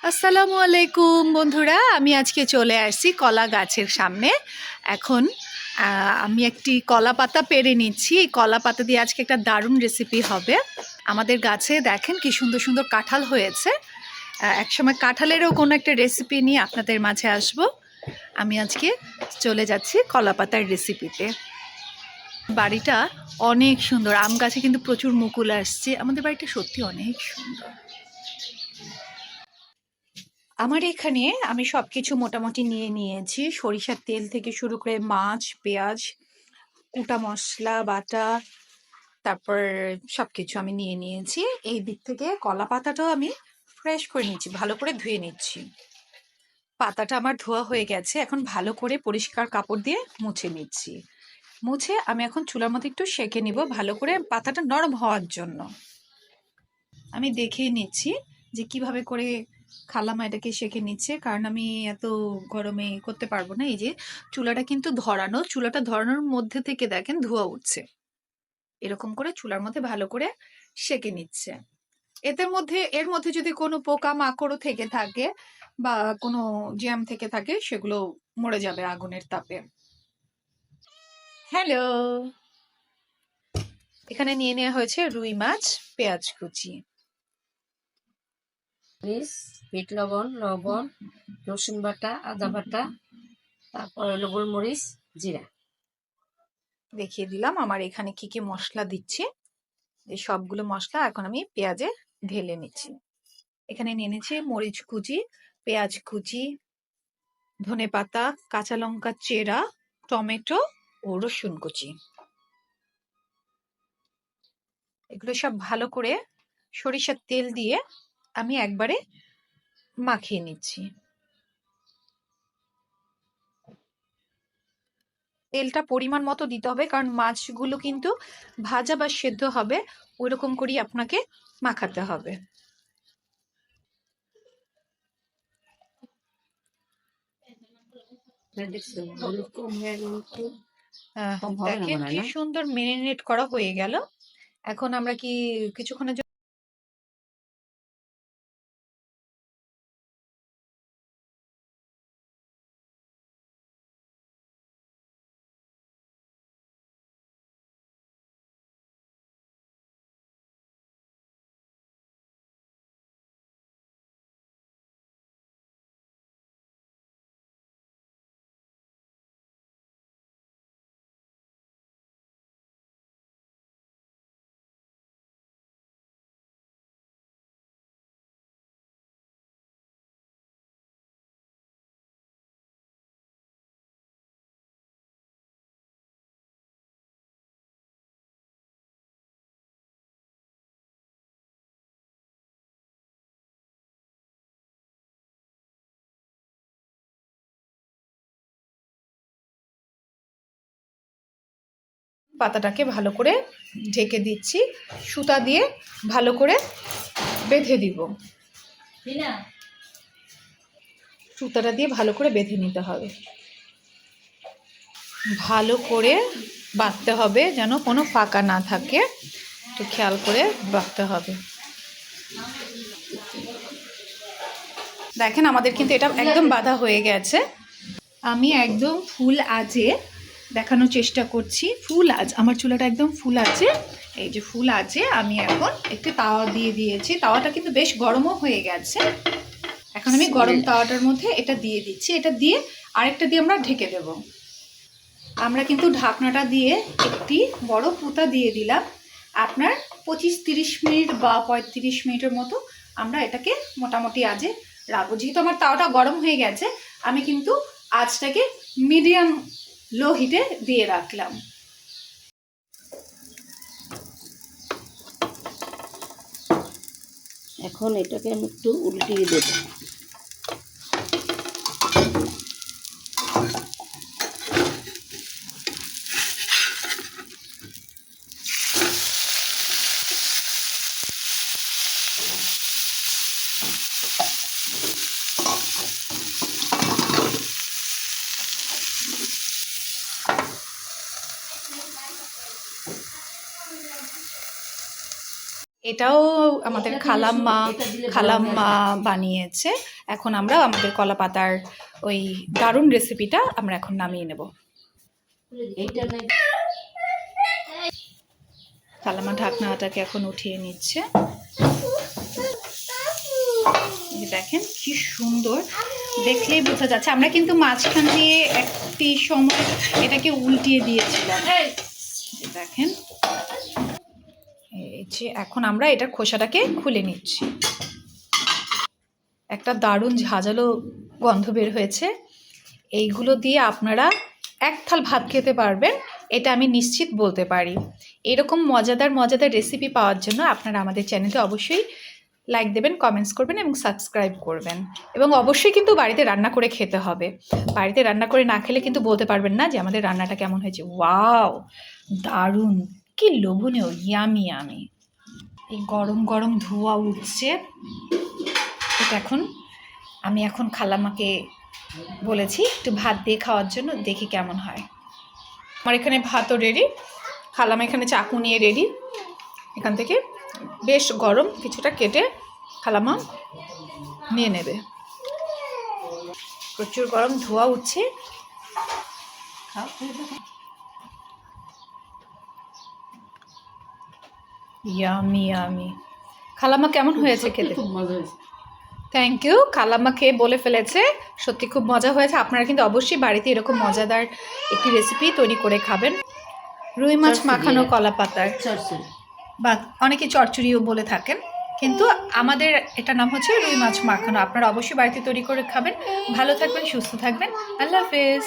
আসসালামু আলাইকুম বন্ধুরা, আমি আজকে চলে আসছি কলা গাছের সামনে। এখন আমি একটি কলা পাতা পেড়ে নিচ্ছি। এই কলা পাতা দিয়ে আজকে একটা দারুণ রেসিপি হবে। আমাদের গাছে দেখেন কি সুন্দর সুন্দর কাঁঠাল হয়েছে। একসময় কাঁঠালেরও কোনো একটা রেসিপি নিয়ে আপনাদের মাঝে আসব। আমি আজকে চলে যাচ্ছি কলা পাতার রেসিপিতে। বাড়িটা অনেক সুন্দর, আম গাছে কিন্তু প্রচুর মুকুল আসছে। আমাদের বাড়িটা সত্যি অনেক সুন্দর। আমার এখানে আমি সবকিছু মোটামুটি নিয়ে নিয়েছি। সরিষার তেল থেকে শুরু করে মাছ, পেঁয়াজ, কুটা মশলা বাটা, তারপর সবকিছু আমি নিয়ে নিয়েছি। এই দিক থেকে কলা পাতাটাও আমি ফ্রেশ করে নিচ্ছি, ভালো করে ধুয়ে নিচ্ছি। পাতাটা আমার ধোয়া হয়ে গেছে, এখন ভালো করে পরিষ্কার কাপড় দিয়ে মুছে নিচ্ছি। মুছে আমি এখন চুলার মধ্যে একটু সেঁকে নিব, ভালো করে পাতাটা নরম হওয়ার জন্য। আমি দেখে নিচ্ছি যে কিভাবে করে খালামা এটাকে সেঁকে নিচ্ছে, কারণ আমি এত গরমে করতে পারবো না। এই যে চুলাটা কিন্তু ধরানো, চুলাটা ধরানোর মধ্যে থেকে দেখেন ধোঁয়া উঠছে। এরকম করে চুলার মধ্যে ভালো করে সেঁকে নিচ্ছে। এর মধ্যে যদি কোনো পোকা মাকড়ও থেকে থাকে বা কোনো জ্যাম থেকে থাকে, সেগুলো মরে যাবে আগুনের তাপে। হ্যালো, এখানে নিয়ে নেওয়া হয়েছে রুই মাছ, পেঁয়াজ কুচি, বিট লবণ, রসুন বাটা, আদা বাটা, তারপর হলো গোলমরিচ, জিরা। দেখিয়ে দিলাম আমার এখানে কি কি মশলা দিচ্ছি। এই সবগুলো মশলা এখন আমি পেঁয়াজে ঢেলে নিচ্ছি। এখানে নিয়ে নিচ্ছি মরিচ কুচি, পেঁয়াজ কুচি, ধনেপাতা, কাঁচা লঙ্কা চেরা, টমেটো ও রসুন কুচি। এগুলো সব ভালো করে সরিষার তেল দিয়ে আমি একবারে মাখিয়ে নিচ্ছি। তেলটা পরিমাণ মতো দিতে হবে, কারণ মাছগুলো কিন্তু ভাজা বা সেদ্ধ হবে, ওইরকম করেই আপনাকে মাখাতে হবে। দেখেন কি সুন্দর মেরিনেট করা হয়ে গেল। এখন আমরা কি কিছুক্ষণের জন্য পাতাটাকে ভালো করে ঢেকে দিচ্ছি, সুতা দিয়ে ভালো করে বেঁধে দিব। সুতাটা দিয়ে ভালো করে বেঁধে নিতে হবে, ভালো করে বাঁধতে হবে যেন কোনো ফাঁকা না থাকে। একটু খেয়াল করে বাঁধতে হবে। দেখেন আমাদের কিন্তু এটা একদম বাঁধা হয়ে গেছে। আমি একদম ফুল আজে দেখানোর চেষ্টা করছি। ফুল আজ আমার চুলাটা একদম ফুল আছে। এই যে ফুল আছে, আমি এখন একটু তাওয়া দিয়ে দিয়েছি। তাওয়াটা কিন্তু বেশ গরমও হয়ে গেছে। এখন আমি গরম তাওয়াটার মধ্যে এটা দিয়ে দিচ্ছি। এটা দিয়ে আরেকটা দিয়ে আমরা ঢেকে দেব। আমরা কিন্তু ঢাকনাটা দিয়ে একটি বড় পুঁতা দিয়ে দিলাম। আপনার 25-30 মিনিট বা 35 মিনিটের মতো আমরা এটাকে মোটামুটি আজে রাখবো। যেহেতু আমার তাওয়াটা গরম হয়ে গেছে, আমি কিন্তু আঁচটাকে মিডিয়াম লো হিটে দিয়ে রাখলাম। এখন এটাকে আমি একটু উল্টিয়ে দেব। এটাও আমাদের খালাম্মা বানিয়েছে। এখন আমরা আমাদের কলা পাতার ওই দারুণ রেসিপিটা আমরা এখন নামিয়ে নেব। এইটা নাই খালাম্মা ঢাকনাটাকে এখন উঠিয়ে নিচ্ছে। এই দেখেন কি সুন্দর, দেখলেই বোঝা যাচ্ছে। আমরা কিন্তু মাঝখান দিয়ে একটি সময় এটাকে উল্টিয়ে দিয়েছিলাম। এই দেখেন, এই যে এখন আমরা এটার খোসাটাকে খুলে নিচ্ছি। একটা দারুণ ঝাঁঝালো গন্ধ বের হয়েছে। এইগুলো দিয়ে আপনারা এক থাল ভাত খেতে পারবেন, এটা আমি নিশ্চিত বলতে পারি। এরকম মজাদার রেসিপি পাওয়ার জন্য আপনারা আমাদের চ্যানেলটি অবশ্যই লাইক দেবেন, কমেন্টস করবেন এবং সাবস্ক্রাইব করবেন। এবং অবশ্যই কিন্তু বাড়িতে রান্না করে খেতে হবে। বাড়িতে রান্না করে না খেলে কিন্তু বলতে পারবেন না যে আমাদের রান্নাটা কেমন হয়েছে। ওয়াও, দারুণ, কি লোভনীয়, ইয়ামি ইয়ামি। এই গরম গরম ধোঁয়া উঠছে। এটা আমি এখন খালাম্মাকে বলেছি একটু ভাত দিয়ে খাওয়ার জন্য, দেখি কেমন হয়। আমার এখানে ভাতও রেডি, খালাম্মা এখানে চাকু নিয়ে রেডি। এখান থেকে বেশ গরম কিছুটা কেটে খালাম্মা নিয়ে নেবে। প্রচুর গরম, ধোঁয়া উঠছে। Yummy yummy. খালাম্মা কেমন হয়েছে খেতে? খুব মজা হয়েছে। Thank you. খালাম্মা খেয়ে বলে ফেলেছে সত্যি খুব মজা হয়েছে। আপনারা কিন্তু অবশ্যই বাড়িতে এরকম মজাদার একটি রেসিপি তৈরি করে খাবেন। রুই মাছ মাখানো কলা পাতার, বা অনেকে চচ্চড়িও বলে থাকেন, কিন্তু আমাদের এটা নাম হচ্ছে রুই মাছ মাখানো। আপনারা অবশ্যই বাড়িতে তৈরি করে খাবেন। ভালো থাকবেন, সুস্থ থাকবেন। আল্লাহ হাফেজ।